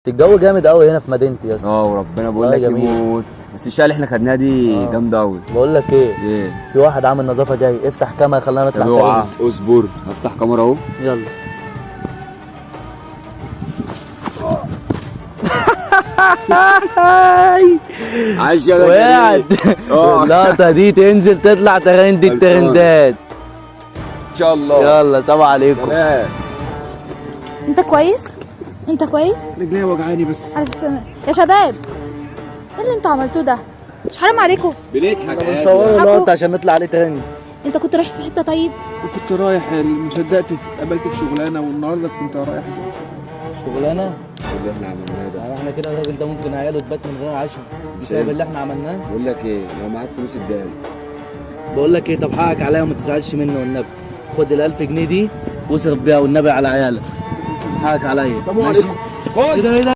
الجو جامد قوي هنا في مدينتي يا اسطى. وربنا بقول لك يموت. بس الشقه اللي احنا خدناها دي جامده قوي. بقول لك ايه؟ في واحد عامل نظافه جاي، افتح كاميرا خلينا نطلع اوعى اصبر، هفتح كاميرا اهو. يلا. عاش يا وقعد. اللقطه دي تنزل تطلع ترند الترندات ان شاء الله. يلا سلام عليكم. انت كويس؟ انت كويس؟ رجلي وجعاني بس. على السلامة يا شباب. ايه اللي انتوا عملتوه ده؟ مش حرام عليكم؟ بنضحك بنصور اللقطه عشان نطلع عليه ترند. انت كنت رايح في حته طيب؟ كنت رايح مصدقت اتقابلت في شغلانه والنهارده كنت رايح شغلانه؟ اللي احنا عملناه ده احنا كده الراجل ده ممكن عياله تبات من غير عشاء بسبب اللي احنا عملناه. بقول لك ايه، لو معاك فلوس اديها لي. بقول لك ايه، طب حقك عليا وما تزعلش مني والنبي. خد ال1000 جنيه دي واصرف بيها والنبي على عيالك. حقك عليا. السلام عليكم. ايه ده؟